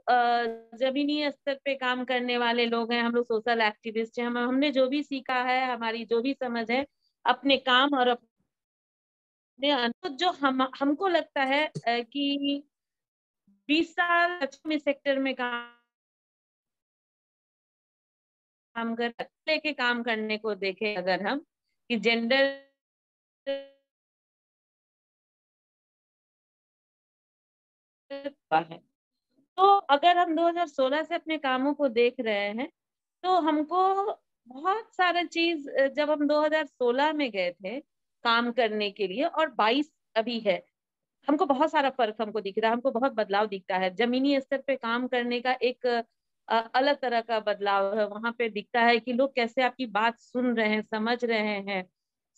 जमीनी स्तर पे काम करने वाले लोग हैं, हम लोग सोशल एक्टिविस्ट हैं, हमने जो भी सीखा है, हमारी जो भी समझ है अपने काम और अपने तो जो हमको लगता है कि 20 साल में सेक्टर में काम कर लेके काम करने को देखे अगर हम कि जेंडर है, तो अगर हम 2016 से अपने कामों को देख रहे हैं तो हमको बहुत सारा चीज जब हम 2016 में गए थे काम करने के लिए और 22 अभी है, हमको बहुत सारा फर्क हमको दिख रहा है, हमको बहुत बदलाव दिखता है। जमीनी स्तर पे काम करने का एक अलग तरह का बदलाव है, वहां पे दिखता है कि लोग कैसे आपकी बात सुन रहे हैं, समझ रहे हैं।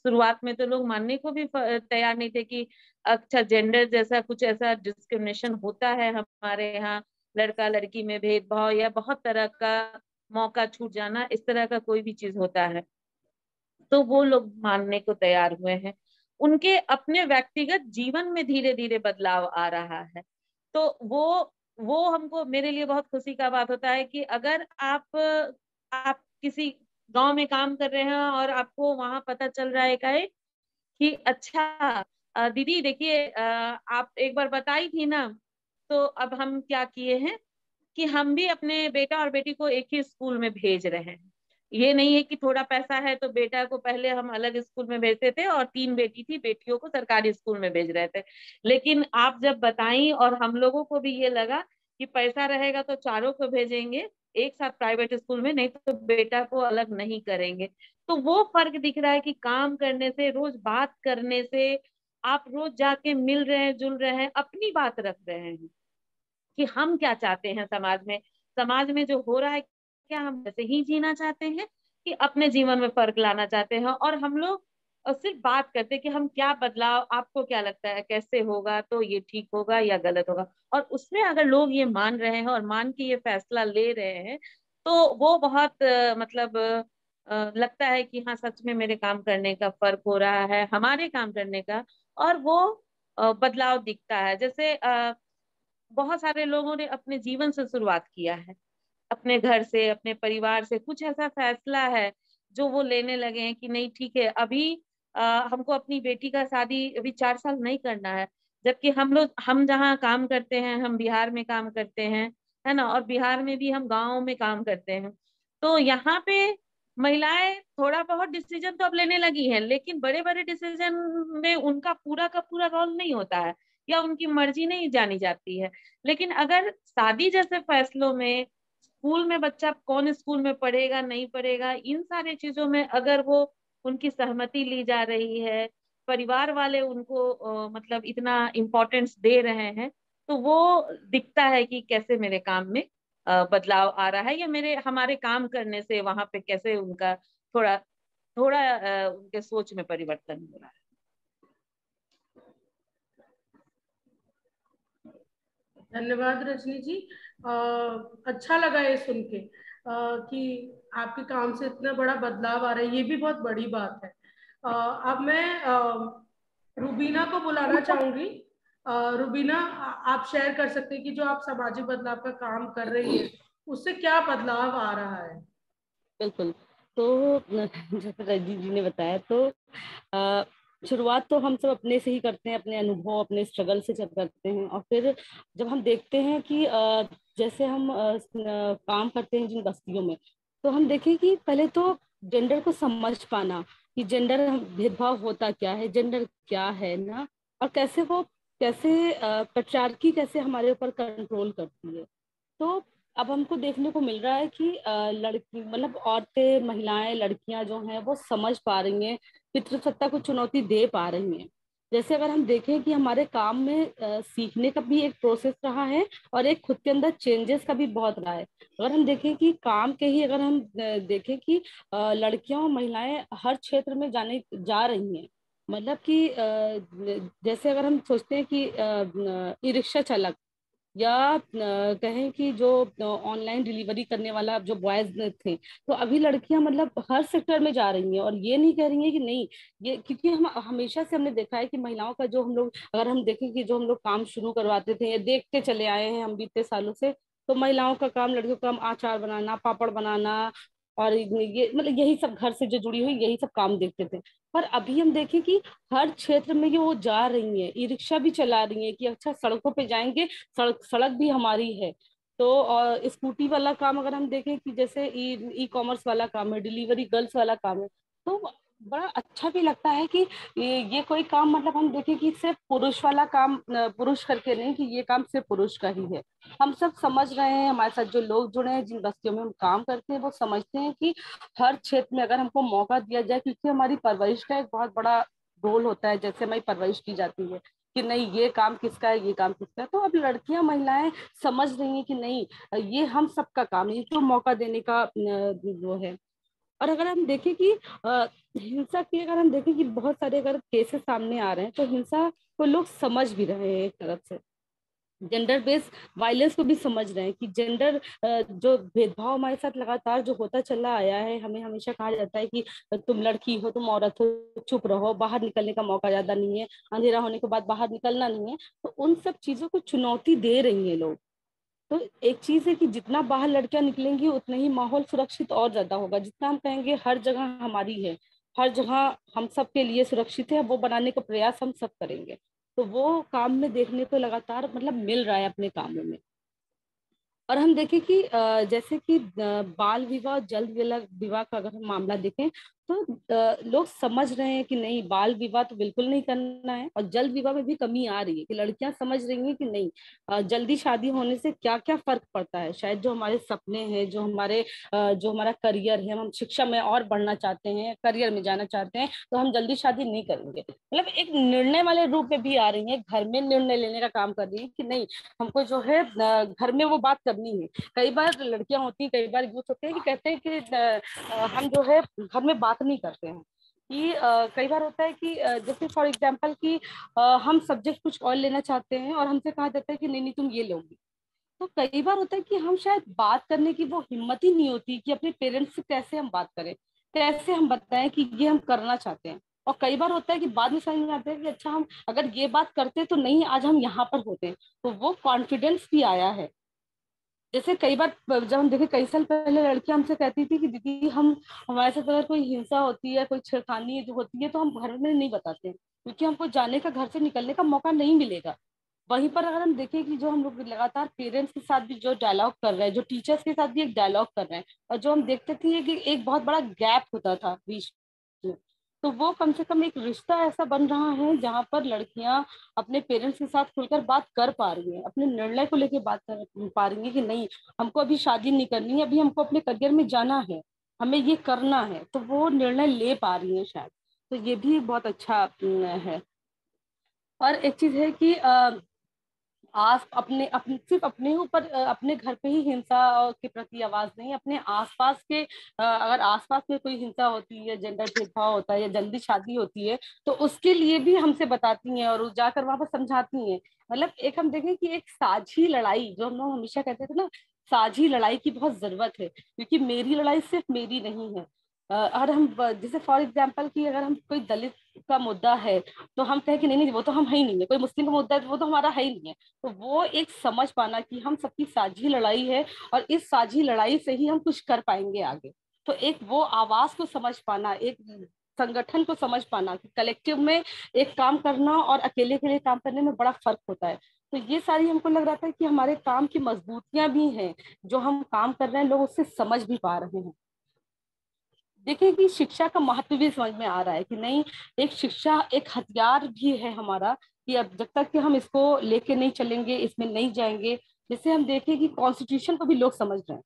शुरुआत में तो लोग मानने को भी तैयार नहीं थे कि अच्छा जेंडर जैसा कुछ ऐसा डिस्क्रिमिनेशन होता है हमारे यहाँ, लड़का लड़की में भेदभाव या बहुत तरह का मौका छूट जाना, इस तरह का कोई भी चीज होता है तो वो लोग मानने को तैयार हुए हैं। उनके अपने व्यक्तिगत जीवन में धीरे धीरे बदलाव आ रहा है। तो वो हमको, मेरे लिए बहुत खुशी का बात होता है कि अगर आप किसी गांव में काम कर रहे हैं और आपको वहां पता चल रहा है कि अच्छा दीदी देखिए आप एक बार बताई थी ना, तो अब हम क्या किए हैं कि हम भी अपने बेटा और बेटी को एक ही स्कूल में भेज रहे हैं। ये नहीं है कि थोड़ा पैसा है तो बेटा को पहले हम अलग स्कूल में भेजते थे और 3 बेटी थी, बेटियों को सरकारी स्कूल में भेज रहे थे। लेकिन आप जब बताई और हम लोगों को भी ये लगा कि पैसा रहेगा तो चारों को भेजेंगे एक साथ प्राइवेट स्कूल में, नहीं तो बेटा को अलग नहीं करेंगे। तो वो फर्क दिख रहा है कि काम करने से, रोज बात करने से, आप रोज जाके मिल रहे हैं, जुल रहे हैं, अपनी बात रख रहे हैं कि हम क्या चाहते हैं समाज में जो हो रहा है क्या हम वैसे ही जीना चाहते हैं कि अपने जीवन में फर्क लाना चाहते हैं। और हम लोग सिर्फ बात करते हैं कि हम क्या बदलाव, आपको क्या लगता है कैसे होगा, तो ये ठीक होगा या गलत होगा, और उसमें अगर लोग ये मान रहे हैं और मान के ये फैसला ले रहे हैं तो वो बहुत मतलब लगता है कि हाँ सच में मेरे काम करने का फर्क हो रहा है, हमारे काम करने का। और वो बदलाव दिखता है। जैसे बहुत सारे लोगों ने अपने जीवन से शुरुआत किया है, अपने घर से, अपने परिवार से कुछ ऐसा फैसला है जो वो लेने लगे हैं कि नहीं ठीक है अभी हमको अपनी बेटी का शादी अभी 4 साल नहीं करना है। जबकि हम जहाँ काम करते हैं, हम बिहार में काम करते हैं, है ना, और बिहार में भी हम गाँव में काम करते हैं। तो यहाँ पे महिलाएं थोड़ा बहुत डिसीजन तो अब लेने लगी हैं, लेकिन बड़े बड़े डिसीजन में उनका पूरा का पूरा रोल नहीं होता है या उनकी मर्जी नहीं जानी जाती है। लेकिन अगर शादी जैसे फैसलों में, स्कूल में बच्चा कौन स्कूल में पढ़ेगा नहीं पढ़ेगा, इन सारी चीजों में अगर वो उनकी सहमति ली जा रही है, परिवार वाले उनको मतलब इतना इम्पोर्टेंस दे रहे हैं, तो वो दिखता है कि कैसे मेरे काम में बदलाव आ रहा है, या मेरे हमारे काम करने से वहां पे कैसे उनका थोड़ा थोड़ा उनके सोच में परिवर्तन हो रहा है। धन्यवाद रजनी जी। अच्छा लगा ये सुन के कि आपके काम से इतना बड़ा बदलाव आ रहा है, ये भी बहुत बड़ी बात है। अब मैं रुबीना को बुलाना चाहूंगी। रुबीना, आप शेयर कर सकते हैं कि जो आप सामाजिक बदलाव का काम कर रही है उससे क्या बदलाव आ रहा है। बिल्कुल। तो जैसे रजनी जी ने बताया, तो अ, शुरुआत तो हम सब अपने से ही करते हैं, अपने अनुभव अपने स्ट्रगल से जब करते हैं, और फिर जब हम देखते हैं कि जैसे हम काम करते हैं जिन बस्तियों में, तो हम देखें कि पहले तो जेंडर को समझ पाना कि जेंडर भेदभाव होता क्या है, जेंडर क्या है ना, और कैसे वो कैसे पेट्रियार्की कैसे हमारे ऊपर कंट्रोल करती है। तो अब हमको देखने को मिल रहा है कि लड़की मतलब औरतें, महिलाएं, लड़कियां जो हैं वो समझ पा रही हैं, पितृसत्ता को चुनौती दे पा रही हैं। जैसे अगर हम देखें कि हमारे काम में सीखने का भी एक प्रोसेस रहा है, और एक खुद के अंदर चेंजेस का भी बहुत रहा है। अगर हम देखें कि काम के ही अगर हम देखें कि लड़कियां और महिलाएं हर क्षेत्र में जाने जा रही हैं। मतलब कि जैसे अगर हम सोचते हैं कि ई रिक्शा चालक, या कहें कि जो ऑनलाइन डिलीवरी करने वाला जो बॉयज थे, तो अभी लड़कियां मतलब हर सेक्टर में जा रही हैं। और ये नहीं कह रही हैं कि नहीं, ये क्योंकि हम हमेशा से हमने देखा है कि महिलाओं का जो हम लोग, अगर हम देखें कि जो हम लोग काम शुरू करवाते थे या देखते चले आए हैं हम बीते सालों से, तो महिलाओं का काम, लड़कियों का काम अचार बनाना, पापड़ बनाना, और ये मतलब यही सब घर से जो जुड़ी हुई यही सब काम देखते थे। पर अभी हम देखें कि हर क्षेत्र में ये वो जा रही है, ई रिक्शा भी चला रही है कि अच्छा सड़कों पे जाएंगे, सड़क सड़क भी हमारी है। तो और स्कूटी वाला काम अगर हम देखें कि जैसे ई ई कॉमर्स वाला काम है, डिलीवरी गर्ल्स वाला काम है, तो बड़ा अच्छा भी लगता है कि ये कोई काम मतलब हम देखें कि सिर्फ पुरुष वाला काम, पुरुष करके नहीं कि ये काम सिर्फ पुरुष का ही है। हम सब समझ रहे हैं, हमारे साथ जो लोग जुड़े हैं, जिन बस्तियों में हम काम करते हैं, वो समझते हैं कि हर क्षेत्र में अगर हमको मौका दिया जाए, क्योंकि हमारी परवरिश का एक बहुत बड़ा रोल होता है, जैसे हमारी परवरिश की जाती है कि नहीं ये काम किसका है, ये काम किसका है। तो अब लड़कियां महिलाएं समझ रही हैं कि नहीं ये हम सबका काम है, ये जो मौका देने का वो है। और अगर हम देखें कि हिंसा की, अगर हम देखें कि बहुत सारे अगर केसेस सामने आ रहे हैं, तो हिंसा को लोग समझ भी रहे हैं एक तरफ से, जेंडर बेस्ड वायलेंस को भी समझ रहे हैं कि जेंडर जो भेदभाव हमारे साथ लगातार जो होता चला आया है, हमें हमेशा कहा जाता है कि तुम लड़की हो, तुम औरत हो, चुप रहो, बाहर निकलने का मौका ज्यादा नहीं है, अंधेरा होने के बाद बाहर निकलना नहीं है। तो उन सब चीजों को चुनौती दे रही है लोग। तो एक चीज है कि जितना बाहर लड़कियां निकलेंगी उतना ही माहौल सुरक्षित और ज्यादा होगा। जितना हम कहेंगे हर जगह हमारी है, हर जगह हम सब के लिए सुरक्षित है, वो बनाने का प्रयास हम सब करेंगे। तो वो काम में देखने को लगातार मतलब मिल रहा है अपने कामों में। और हम देखें कि जैसे कि बाल विवाह, जल्द विवाह विवाह का अगर हम मामला देखें, तो लोग समझ रहे हैं कि नहीं बाल विवाह तो बिल्कुल नहीं करना है, और जल्द विवाह में भी कमी आ रही है कि लड़कियां समझ रही हैं कि नहीं जल्दी शादी होने से क्या क्या फर्क पड़ता है। शायद जो हमारे सपने हैं, जो हमारा करियर है, हम शिक्षा में और बढ़ना चाहते हैं, करियर में जाना चाहते हैं, तो हम जल्दी शादी नहीं करेंगे। मतलब एक निर्णय वाले रूप में भी आ रही है, घर में निर्णय लेने का काम कर रही है कि नहीं हमको जो है घर में वो बात करनी है। कई बार लड़कियां होती हैं, कई बार यूथ होते हैं कि कहते हैं कि हम जो है घर में बात नहीं करते हैं। कि कई बार होता है कि जैसे फॉर एग्जाम्पल कि हम सब्जेक्ट कुछ और लेना चाहते हैं और हमसे कहा जाता है कि नहीं नहीं तुम ये लोगी। तो कई बार होता है कि हम शायद बात करने की वो हिम्मत ही नहीं होती कि अपने पेरेंट्स से कैसे हम बात करें, कैसे हम बताएं कि ये हम करना चाहते हैं। और कई बार होता है कि बाद में समझ में आता है कि अच्छा हम अगर ये बात करते तो नहीं आज हम यहाँ पर होते। तो वो कॉन्फिडेंस भी आया है। जैसे कई बार जब हम देखे कई साल पहले लड़कियां हमसे कहती थी कि दीदी हम हमारे साथ अगर कोई हिंसा होती है, कोई छेड़खानी जो होती है, तो हम घर में नहीं बताते हैं, क्योंकि हमको जाने का, घर से निकलने का मौका नहीं मिलेगा। वहीं पर अगर हम देखें कि जो हम लोग लगातार पेरेंट्स के साथ भी जो डायलॉग कर रहे हैं, जो टीचर्स के साथ भी एक डायलॉग कर रहे हैं, और जो हम देखते थे कि एक बहुत बड़ा गैप होता था बीच में, तो वो कम से कम एक रिश्ता ऐसा बन रहा है जहां पर लड़कियां अपने पेरेंट्स के साथ खुलकर बात कर पा रही हैं, अपने निर्णय को लेकर बात कर पा रही हैं कि नहीं हमको अभी शादी नहीं करनी है, अभी हमको अपने करियर में जाना है, हमें ये करना है, तो वो निर्णय ले पा रही हैं शायद। तो ये भी बहुत अच्छा है। और एक चीज है कि आस अपने अपने सिर्फ अपने ऊपर अपने घर पे ही हिंसा के प्रति आवाज नहीं, अपने आसपास के अगर आसपास में कोई हिंसा होती है, जेंडर भेदभाव होता है या जल्दी शादी होती है, तो उसके लिए भी हमसे बताती हैं और जाकर वहां पर समझाती हैं। मतलब एक हम देखें कि एक साझी लड़ाई, जो हम लोग हमेशा कहते थे ना, साझी लड़ाई की बहुत जरूरत है, क्योंकि मेरी लड़ाई सिर्फ मेरी नहीं है। अगर हम जैसे फॉर एग्जाम्पल कि अगर हम कोई दलित का मुद्दा है, तो हम कहें कि नहीं नहीं वो तो हम है ही नहीं है, कोई मुस्लिम का मुद्दा है तो वो तो हमारा है ही नहीं है। तो वो एक समझ पाना कि हम सबकी साझी लड़ाई है, और इस साझी लड़ाई से ही हम कुछ कर पाएंगे आगे। तो एक वो आवाज को समझ पाना, एक संगठन को समझ पाना कि कलेक्टिव में एक काम करना और अकेले के लिए काम करने में बड़ा फर्क होता है। तो ये सारी हमको लग रहा था कि हमारे काम की मजबूतियां भी हैं, जो हम काम कर रहे हैं लोग उससे समझ भी पा रहे हैं। देखिए कि शिक्षा का महत्व भी समझ में आ रहा है कि नहीं, एक शिक्षा एक हथियार भी है हमारा, कि अब जब तक कि हम इसको लेके नहीं चलेंगे, इसमें नहीं जाएंगे। जैसे हम देखें कि कॉन्स्टिट्यूशन को भी लोग समझ रहे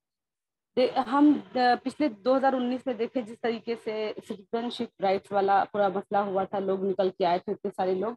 हैं। हम पिछले 2019 में देखें जिस तरीके से सिटीजनशिप राइट्स वाला पूरा मसला हुआ था, लोग निकल के आए थे इतने सारे लोग।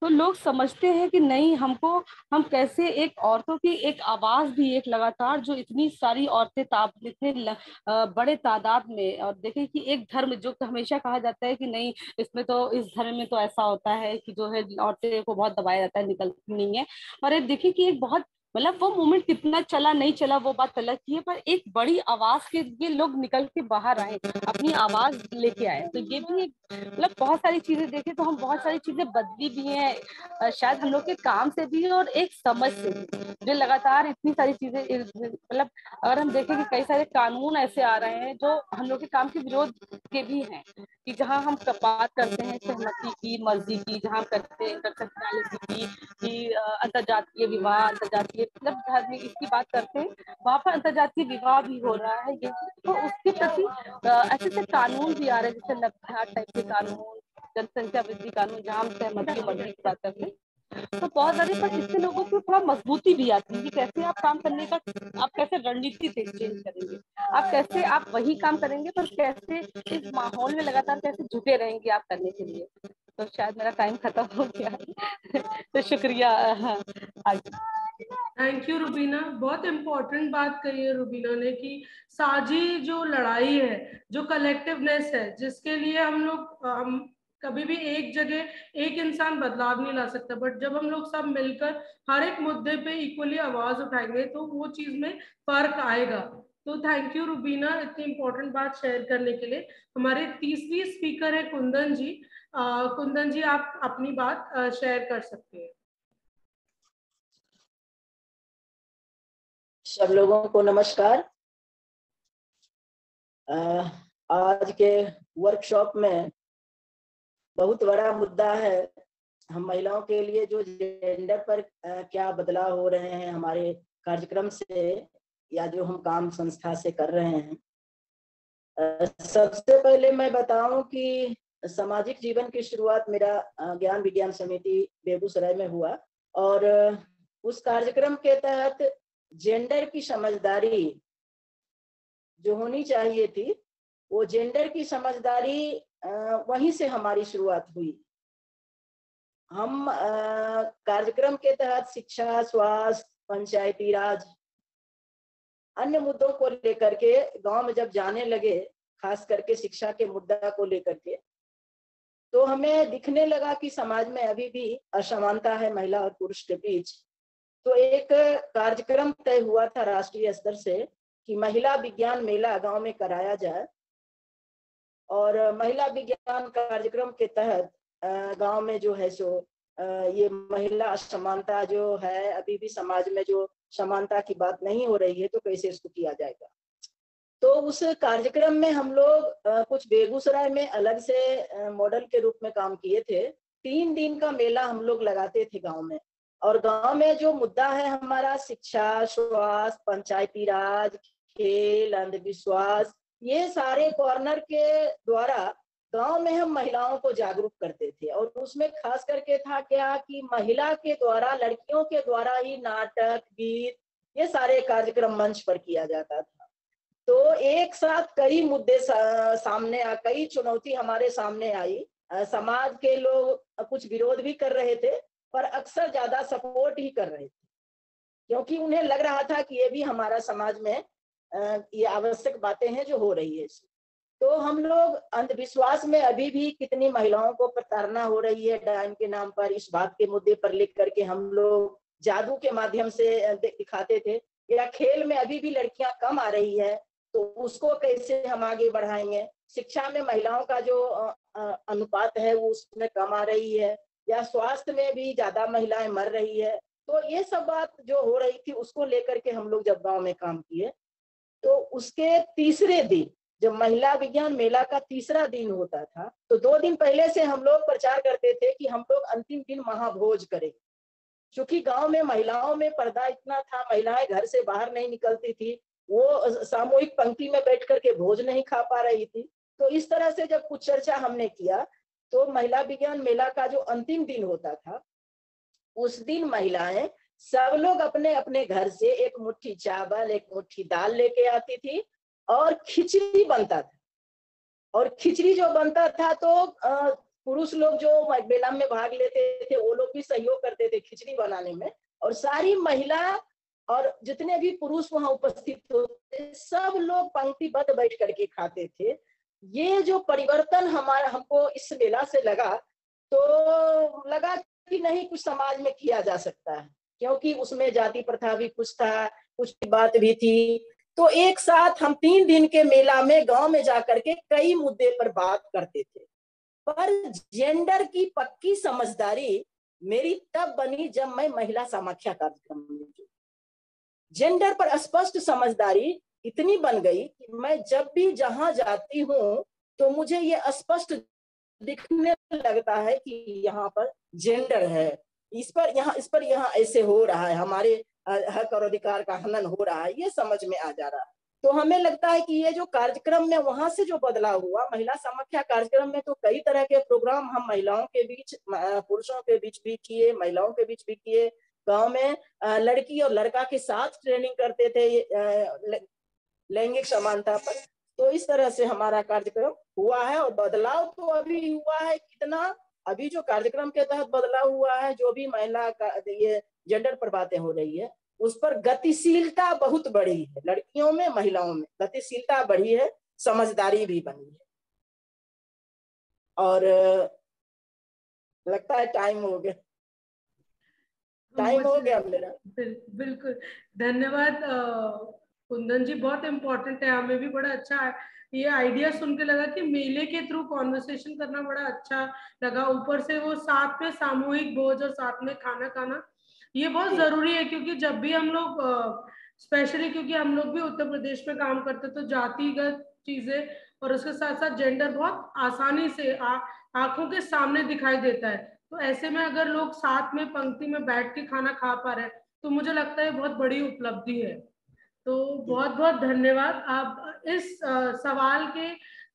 तो लोग समझते हैं कि नहीं हमको, हम कैसे एक औरतों की एक आवाज भी, एक लगातार जो इतनी सारी औरतें इतने बड़े तादाद में, और देखें कि एक धर्म जो हमेशा कहा जाता है कि नहीं इसमें तो, इस धर्म में तो ऐसा होता है कि जो है औरतें को बहुत दबाया जाता है, निकलती नहीं है। और एक देखिए कि एक बहुत मतलब वो मूवमेंट कितना चला नहीं चला वो बात अलग की है, पर एक बड़ी आवाज के लिए लोग निकल के बाहर आए, अपनी आवाज लेके आए। तो ये भी एक मतलब बहुत सारी चीजें देखें तो हम बहुत सारी चीजें बदली भी हैं, शायद हम लोग के काम से भी और एक समझ से भी। जो लगातार इतनी सारी चीजें मतलब अगर हम देखें कि कई सारे कानून ऐसे आ रहे हैं जो हम लोग के काम के विरोध के भी हैं, कि जहाँ हम बात करते हैं सहमति की, मर्जी की, जहाँ करते हैं इंटरसेक्शनैलिटी की, कि अंतरजातीय विवाह, अंतरजातीय मतलब धार्मिक इसकी बात करते हैं, वहाँ पर अंतरजातीय विवाह भी हो रहा है। ये तो उसके प्रति ऐसे ऐसे कानून भी आ रहे हैं, जैसे 90 टाइप के कानून, जनसंख्या वृद्धि कानून, जहाँ हम सहमति मर्जी की बात करते हैं। तो बहुत सारे, पर इससे लोगों को थोड़ा मजबूती भी आती है कि कैसे आप काम करने का, आप कैसे रणनीति से चेंज करेंगे, आप कैसे आप वही काम करेंगे पर कैसे इस माहौल में लगातार कैसे जुटे रहेंगे आप करने के लिए। तो शायद मेरा टाइम खत्म हो गया तो शुक्रिया। हाँ, आगे। थैंक यू रुबीना, बहुत इम्पोर्टेंट बात कही है रुबीना ने कि साझी जो लड़ाई है, जो कलेक्टिवनेस है, जिसके लिए हम कभी भी एक जगह एक इंसान बदलाव नहीं ला सकता, बट जब हम लोग सब मिलकर हर एक मुद्दे पे इक्वली आवाज उठाएंगे तो वो चीज में फर्क आएगा। तो थैंक यू रुबीना इतनी इंपॉर्टेंट बात शेयर करने के लिए। हमारे तीसरी स्पीकर है कुंदन जी। कुंदन जी, आप अपनी बात शेयर कर सकते हैं। सब लोगों को नमस्कार। आज के वर्कशॉप में बहुत बड़ा मुद्दा है हम महिलाओं के लिए, जो जेंडर पर क्या बदलाव हो रहे हैं हमारे कार्यक्रम से या जो हम काम संस्था से कर रहे हैं। सबसे पहले मैं बताऊं कि सामाजिक जीवन की शुरुआत मेरा ज्ञान विज्ञान समिति बेगूसराय में हुआ, और उस कार्यक्रम के तहत जेंडर की समझदारी जो होनी चाहिए थी, वो जेंडर की समझदारी वहीं से हमारी शुरुआत हुई। हम कार्यक्रम के तहत शिक्षा, स्वास्थ्य, पंचायती राज, अन्य मुद्दों को लेकर के गांव में जब जाने लगे, खास करके शिक्षा के मुद्दा को लेकर के, तो हमें दिखने लगा कि समाज में अभी भी असमानता है महिला और पुरुष के बीच। तो एक कार्यक्रम तय हुआ था राष्ट्रीय स्तर से कि महिला विज्ञान मेला गांव में कराया जाए, और महिला विज्ञान कार्यक्रम के तहत गांव में जो है सो ये महिला असमानता जो है, अभी भी समाज में जो समानता की बात नहीं हो रही है, तो कैसे इसको किया जाएगा। तो उस कार्यक्रम में हम लोग कुछ बेगूसराय में अलग से मॉडल के रूप में काम किए थे। 3 दिन का मेला हम लोग लगाते थे गांव में, और गांव में जो मुद्दा है हमारा शिक्षा, स्वास्थ्य, पंचायती राज, खेल, अंधविश्वास, ये सारे कॉर्नर के द्वारा गांव में हम महिलाओं को जागरूक करते थे। और उसमें खास करके था क्या कि महिला के द्वारा, लड़कियों के द्वारा ही नाटक, गीत, ये सारे कार्यक्रम मंच पर किया जाता था। तो एक साथ कई मुद्दे सामने कई चुनौती हमारे सामने आई। समाज के लोग कुछ विरोध भी कर रहे थे, पर अक्सर ज्यादा सपोर्ट ही कर रहे थे, क्योंकि उन्हें लग रहा था कि ये भी हमारा समाज में ये आवश्यक बातें हैं जो हो रही है। तो हम लोग अंधविश्वास में अभी भी कितनी महिलाओं को प्रताड़ना हो रही है डायन के नाम पर, इस बात के मुद्दे पर लिख करके हम लोग जादू के माध्यम से दिखाते थे। या खेल में अभी भी लड़कियां कम आ रही है, तो उसको कैसे हम आगे बढ़ाएंगे। शिक्षा में महिलाओं का जो अनुपात है वो उसमें कम आ रही है, या स्वास्थ्य में भी ज्यादा महिलाएं मर रही है। तो ये सब बात जो हो रही थी, उसको लेकर के हम लोग जब गांव में काम किए, तो उसके तीसरे दिन, जब महिला विज्ञान मेला का तीसरा दिन होता था, तो 2 दिन पहले से हम लोग प्रचार करते थे कि हम लोग अंतिम दिन महाभोज करेंगे। क्योंकि गांव में महिलाओं में पर्दा इतना था, महिलाएं घर से बाहर नहीं निकलती थी, वो सामूहिक पंक्ति में बैठ करके भोज नहीं खा पा रही थी। तो इस तरह से जब कुछ चर्चा हमने किया, तो महिला विज्ञान मेला का जो अंतिम दिन होता था, उस दिन महिलाएं सब लोग अपने अपने घर से एक मुट्ठी चावल, एक मुट्ठी दाल लेके आती थी, और खिचड़ी बनता था। और खिचड़ी जो बनता था, तो पुरुष लोग जो मेला में भाग लेते थे वो लोग भी सहयोग करते थे खिचड़ी बनाने में, और सारी महिला और जितने भी पुरुष वहां उपस्थित होते, सब लोग पंक्तिबद्ध बैठ करके खाते थे। ये जो परिवर्तन हमको इस मेला से लगा, तो लगा कि नहीं, कुछ समाज में किया जा सकता है। क्योंकि उसमें जाति प्रथा भी कुछ था, कुछ बात भी थी। तो एक साथ हम 3 दिन के मेला में गांव में जाकर के कई मुद्दे पर बात करते थे। पर जेंडर की पक्की समझदारी मेरी तब बनी जब मैं महिला समाख्या कार्यक्रम में जुड़ी। जेंडर पर स्पष्ट समझदारी इतनी बन गई कि मैं जब भी जहां जाती हूँ तो मुझे ये स्पष्ट दिखने लगता है कि यहाँ पर जेंडर है, इस पर यहाँ ऐसे हो रहा है, हमारे हक और अधिकार का हनन हो रहा है, ये समझ में आ जा रहा है। तो हमें लगता है कि ये जो कार्यक्रम में वहां से जो बदलाव हुआ, महिला समाख्या कार्यक्रम में तो कई तरह के प्रोग्राम हम महिलाओं के बीच, पुरुषों के बीच भी किए, महिलाओं के बीच भी किए। गांव में लड़की और लड़का के साथ ट्रेनिंग करते थे लैंगिक समानता पर। तो इस तरह से हमारा कार्यक्रम हुआ है और बदलाव तो अभी हुआ है कितना। अभी जो कार्यक्रम के तहत बदलाव हुआ है, जो भी महिला का ये जेंडर पर बातें हो रही है, उस पर गतिशीलता बहुत बढ़ी है, लड़कियों में महिलाओं में गतिशीलता बढ़ी है, समझदारी भी बनी है। और लगता है टाइम हो गया, टाइम हो गया मेरा। बिल्कुल, धन्यवाद कुंदन जी, बहुत इम्पोर्टेंट है। हमें भी बड़ा अच्छा ये आइडिया सुन के लगा कि मेले के थ्रू कॉन्वर्सेशन करना बड़ा अच्छा लगा। ऊपर से वो साथ में सामूहिक भोज और साथ में खाना खाना, ये बहुत जरूरी है। क्योंकि जब भी हम लोग स्पेशली क्योंकि हम लोग भी उत्तर प्रदेश में काम करते, तो जातिगत चीजें और उसके साथ साथ जेंडर बहुत आसानी से आंखों के सामने दिखाई देता है। तो ऐसे में अगर लोग साथ में पंक्ति में बैठ के खाना खा पा रहे हैं तो मुझे लगता है बहुत बड़ी उपलब्धि है। तो बहुत बहुत धन्यवाद। आप इस सवाल के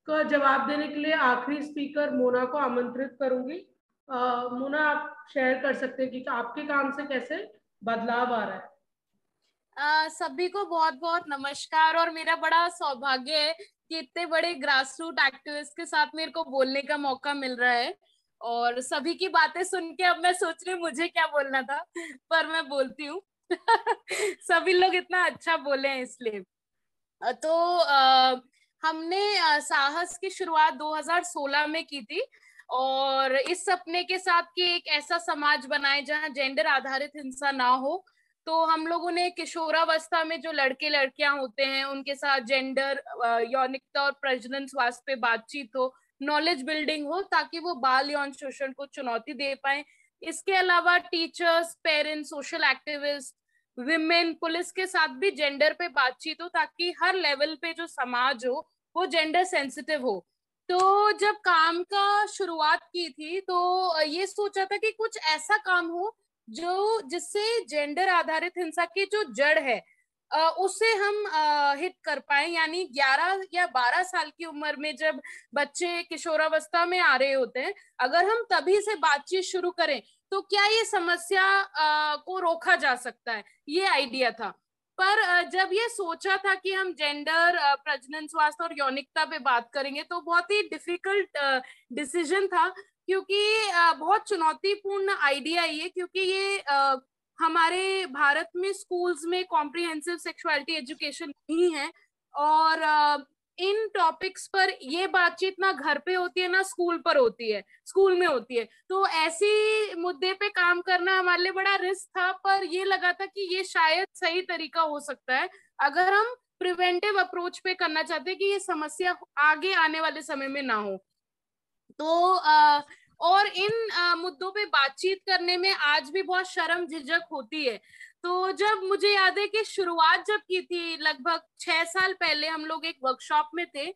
का जवाब देने के लिए आखिरी स्पीकर मोना को आमंत्रित करूंगी। मोना, आप शेयर कर सकते हैं कि आपके काम से कैसे बदलाव आ रहा है। सभी को बहुत बहुत नमस्कार। और मेरा बड़ा सौभाग्य है कि इतने बड़े ग्रास रूट एक्टिविस्ट के साथ मेरे को बोलने का मौका मिल रहा है। और सभी की बातें सुन के अब मैं सोच रही हूँ मुझे क्या बोलना था, पर मैं बोलती हूँ। सभी लोग इतना अच्छा बोले हैं इसलिए। तो हमने साहस की शुरुआत 2016 में की थी, और इस सपने के साथ कि एक ऐसा समाज बनाए जहां जेंडर आधारित हिंसा ना हो। तो हम लोगों ने किशोरावस्था में जो लड़के लड़कियां होते हैं उनके साथ जेंडर, यौनिकता और प्रजनन स्वास्थ्य पे बातचीत हो, नॉलेज बिल्डिंग हो, ताकि वो बाल यौन शोषण को चुनौती दे पाए। इसके अलावा teachers, parents, social activist, women, police के साथ भी जेंडर पे बातचीत हो, ताकि हर लेवल पे जो समाज हो वो जेंडर सेंसिटिव हो। तो जब काम का शुरुआत की थी तो ये सोचा था कि कुछ ऐसा काम हो जो जिससे जेंडर आधारित हिंसा की जो जड़ है उसे हम हिट कर पाए। यानी 11 या 12 साल की उम्र में जब बच्चे किशोरावस्था में आ रहे होते हैं, अगर हम तभी से बातचीत शुरू करें तो क्या ये समस्या को रोका जा सकता है, ये आइडिया था। पर जब ये सोचा था कि हम जेंडर, प्रजनन स्वास्थ्य और यौनिकता पे बात करेंगे तो बहुत ही डिफिकल्ट डिसीजन था, क्योंकि बहुत चुनौतीपूर्ण आइडिया ये, क्योंकि ये हमारे भारत में स्कूल्स में कॉम्प्रिहेंसिव सेक्सुअलिटी एजुकेशन नहीं है। और इन टॉपिक्स पर ये बातचीत ना घर पे होती है ना स्कूल पर होती है, स्कूल में होती है। तो ऐसी मुद्दे पे काम करना हमारे लिए बड़ा रिस्क था, पर ये लगा था कि ये शायद सही तरीका हो सकता है अगर हम प्रिवेंटिव अप्रोच पे करना चाहते हैं कि ये समस्या आगे आने वाले समय में ना हो। तो और इन मुद्दों पे बातचीत करने में आज भी बहुत शर्म झिझक होती है। तो जब मुझे याद है कि शुरुआत जब की थी लगभग 6 साल पहले, हम लोग एक वर्कशॉप में थे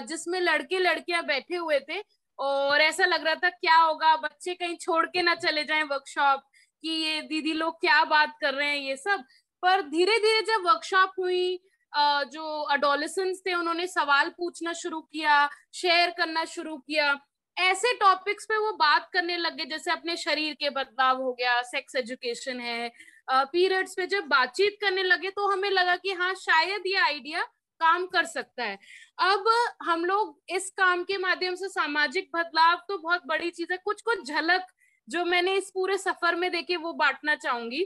जिसमें लड़के लड़कियां बैठे हुए थे, और ऐसा लग रहा था क्या होगा, बच्चे कहीं छोड़ के ना चले जाएं वर्कशॉप, कि ये दीदी लोग क्या बात कर रहे हैं ये सब। पर धीरे धीरे जब वर्कशॉप हुई, जो अडोलेसेंट्स थे उन्होंने सवाल पूछना शुरू किया, शेयर करना शुरू किया, ऐसे टॉपिक्स पे वो बात करने लगे जैसे अपने शरीर के बदलाव हो गया, सेक्स एजुकेशन है, पीरियड्स पे जब बातचीत करने लगे तो हमें लगा कि हाँ शायद ये आइडिया काम कर सकता है। अब हम लोग इस काम के माध्यम से सामाजिक बदलाव तो बहुत बड़ी चीज है, कुछ कुछ झलक जो मैंने इस पूरे सफर में देखे वो बांटना चाहूंगी।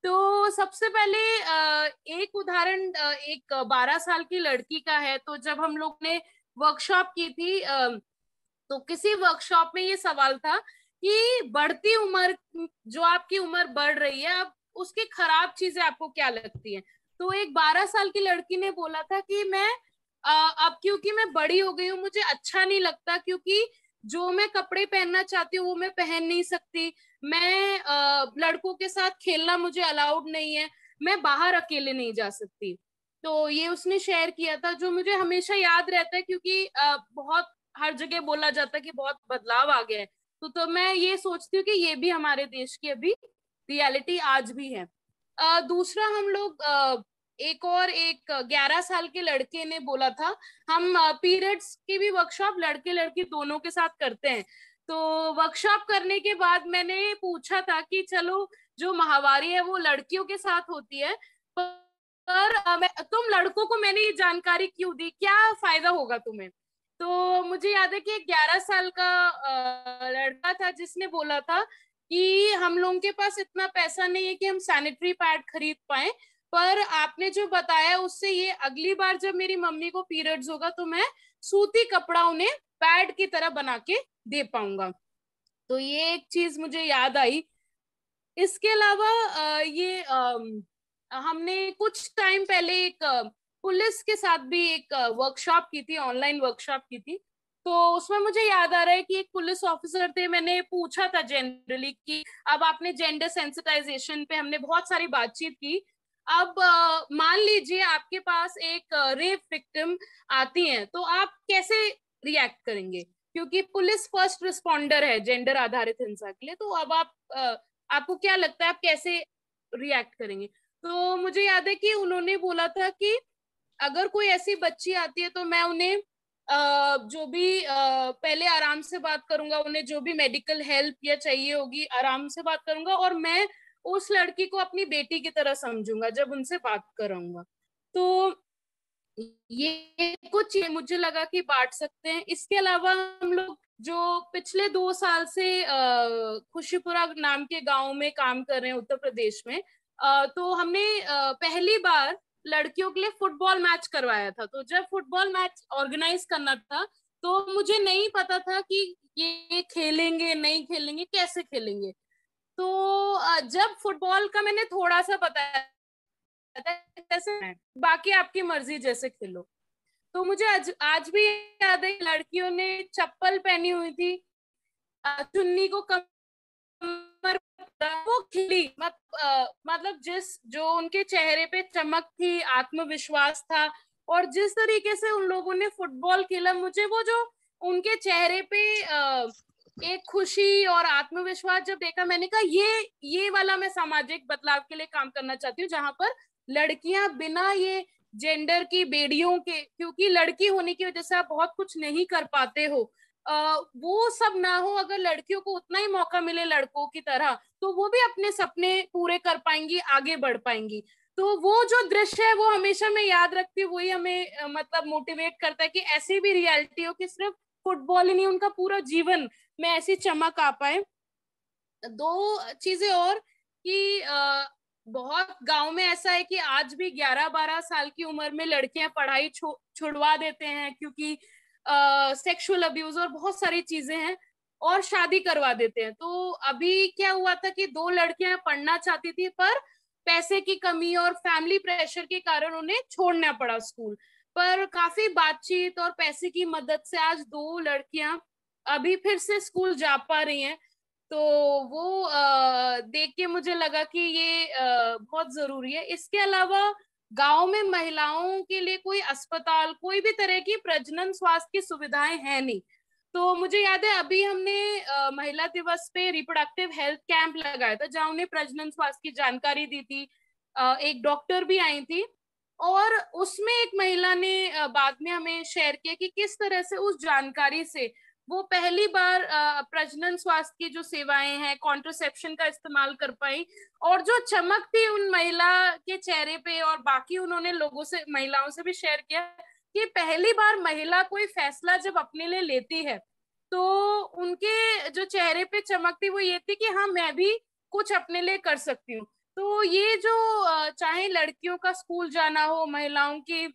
तो सबसे पहले एक उदाहरण एक 12 साल की लड़की का है। तो जब हम लोग ने वर्कशॉप की थी तो किसी वर्कशॉप में ये सवाल था कि बढ़ती उम्र, जो आपकी उम्र बढ़ रही है, अब उसकी खराब चीजें आपको क्या लगती हैं? तो एक 12 साल की लड़की ने बोला था कि मैं अब क्योंकि मैं बड़ी हो गई हूँ, मुझे अच्छा नहीं लगता, क्योंकि जो मैं कपड़े पहनना चाहती हूँ वो मैं पहन नहीं सकती, मैं लड़कों के साथ खेलना मुझे अलाउड नहीं है, मैं बाहर अकेले नहीं जा सकती। तो ये उसने शेयर किया था, जो मुझे हमेशा याद रहता है, क्योंकि बहुत हर जगह बोला जाता है कि बहुत बदलाव आ गया है। तो मैं ये सोचती हूँ कि ये भी हमारे देश की अभी रियलिटी आज भी है। दूसरा, हम लोग एक 11 साल के लड़के ने बोला था, हम पीरियड्स की भी वर्कशॉप लड़के लड़की दोनों के साथ करते हैं। तो वर्कशॉप करने के बाद मैंने पूछा था कि चलो, जो माहवारी है वो लड़कियों के साथ होती है, पर तुम लड़कों को मैंने ये जानकारी क्यों दी, क्या फायदा होगा तुम्हें? तो मुझे याद है कि एक 11 साल का लड़का था जिसने बोला था कि हम लोगों के पास इतना पैसा नहीं है कि हम सैनिटरी पैड खरीद पाए, पर आपने जो बताया उससे ये अगली बार जब मेरी मम्मी को पीरियड्स होगा तो मैं सूती कपड़ा उन्हें पैड की तरह बना के दे पाऊंगा। तो ये एक चीज मुझे याद आई। इसके अलावा हमने कुछ टाइम पहले एक पुलिस के साथ भी एक वर्कशॉप की थी, ऑनलाइन वर्कशॉप की थी। तो उसमें मुझे याद आ रहा है कि एक पुलिस ऑफिसर थे, मैंने पूछा था जनरली कि अब आपने जेंडर सेंसिटाइजेशन पे हमने बहुत सारी बातचीत की, अब मान लीजिए आपके पास एक रेप विक्टिम आती हैं, तो आप कैसे रिएक्ट करेंगे? क्योंकि पुलिस फर्स्ट रिस्पॉन्डर है जेंडर आधारित हिंसा के लिए। तो अब आपको क्या लगता है आप कैसे रिएक्ट करेंगे? तो मुझे याद है कि उन्होंने बोला था कि अगर कोई ऐसी बच्ची आती है तो मैं उन्हें जो भी पहले आराम से बात करूंगा, उन्हें जो भी मेडिकल हेल्प या चाहिए होगी आराम से बात करूंगा, और मैं उस लड़की को अपनी बेटी की तरह समझूंगा जब उनसे बात कराऊंगा। तो ये कुछ ये मुझे लगा कि बांट सकते हैं। इसके अलावा हम लोग जो पिछले 2 साल से खुशीपुरा नाम के गांव में काम कर रहे हैं उत्तर प्रदेश में, तो हमने पहली बार लड़कियों के लिए फुटबॉल मैच करवाया था। तो जब फुटबॉल मैच ऑर्गेनाइज करना था तो मुझे नहीं पता था कि ये खेलेंगे नहीं खेलेंगे, कैसे खेलेंगे। तो जब फुटबॉल का मैंने थोड़ा सा बताया था, जैसे बाकी आपकी मर्जी जैसे खेलो, तो मुझे आज भी याद है लड़कियों ने चप्पल पहनी हुई थी, चुन्नी को कमर, वो खिली मतलब जो उनके चेहरे पे चमक थी, आत्मविश्वास था, और जिस तरीके से उन लोगों ने फुटबॉल खेला, मुझे वो जो उनके चेहरे पे एक खुशी और आत्मविश्वास जब देखा, मैंने कहा ये वाला मैं सामाजिक बदलाव के लिए काम करना चाहती हूँ, जहां पर लड़कियां बिना ये जेंडर की बेड़ियों के, क्योंकि लड़की होने की वजह से आप बहुत कुछ नहीं कर पाते हो, वो सब ना हो। अगर लड़कियों को उतना ही मौका मिले लड़कों की तरह, तो वो भी अपने सपने पूरे कर पाएंगी, आगे बढ़ पाएंगी। तो वो जो दृश्य है वो हमेशा मैं याद रखती हूँ, वही हमें मतलब मोटिवेट करता है कि ऐसी भी रियलिटी हो कि सिर्फ फुटबॉल ही नहीं, उनका पूरा जीवन में ऐसी चमक आ पाए। दो चीजें और कि बहुत गांव में ऐसा है कि आज भी 11-12 साल की उम्र में लड़कियां पढ़ाई छुड़वा देते हैं, क्योंकि सेक्सुअल अब्यूज और बहुत सारी चीजें हैं, और शादी करवा देते हैं। तो अभी क्या हुआ था कि 2 लड़कियां पढ़ना चाहती थी, पर पैसे की कमी और फैमिली प्रेशर के कारण उन्हें छोड़ना पड़ा स्कूल। पर काफी बातचीत और पैसे की मदद से आज 2 लड़कियां अभी फिर से स्कूल जा पा रही हैं। तो वो देख के मुझे लगा कि ये बहुत जरूरी है। इसके अलावा गांव में महिलाओं के लिए कोई अस्पताल, कोई भी तरह की प्रजनन स्वास्थ्य की सुविधाएं हैं नहीं। तो मुझे याद है अभी हमने महिला दिवस पे रिप्रोडक्टिव हेल्थ कैंप लगाया था, जहां उन्हें प्रजनन स्वास्थ्य की जानकारी दी थी। एक डॉक्टर भी आई थी, और उसमें एक महिला ने बाद में हमें शेयर किया कि किस तरह से उस जानकारी से वो पहली बार प्रजनन स्वास्थ्य की जो सेवाएं हैं, कॉन्ट्रासेप्शन का इस्तेमाल कर पाई, और जो चमक थी उन महिला के चेहरे पे, और बाकी उन्होंने लोगों से, महिलाओं से भी शेयर किया कि पहली बार महिला कोई फैसला जब अपने लिए लेती है, तो उनके जो चेहरे पे चमक थी वो ये थी कि हाँ, मैं भी कुछ अपने लिए कर सकती हूँ। तो ये जो चाहे लड़कियों का स्कूल जाना हो, महिलाओं की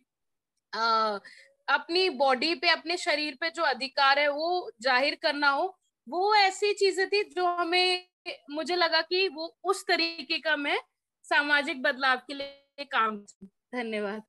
अपनी बॉडी पे, अपने शरीर पे जो अधिकार है वो जाहिर करना हो, वो ऐसी चीजें थी जो हमें, मुझे लगा कि वो उस तरीके का मैं सामाजिक बदलाव के लिए काम करूं। धन्यवाद।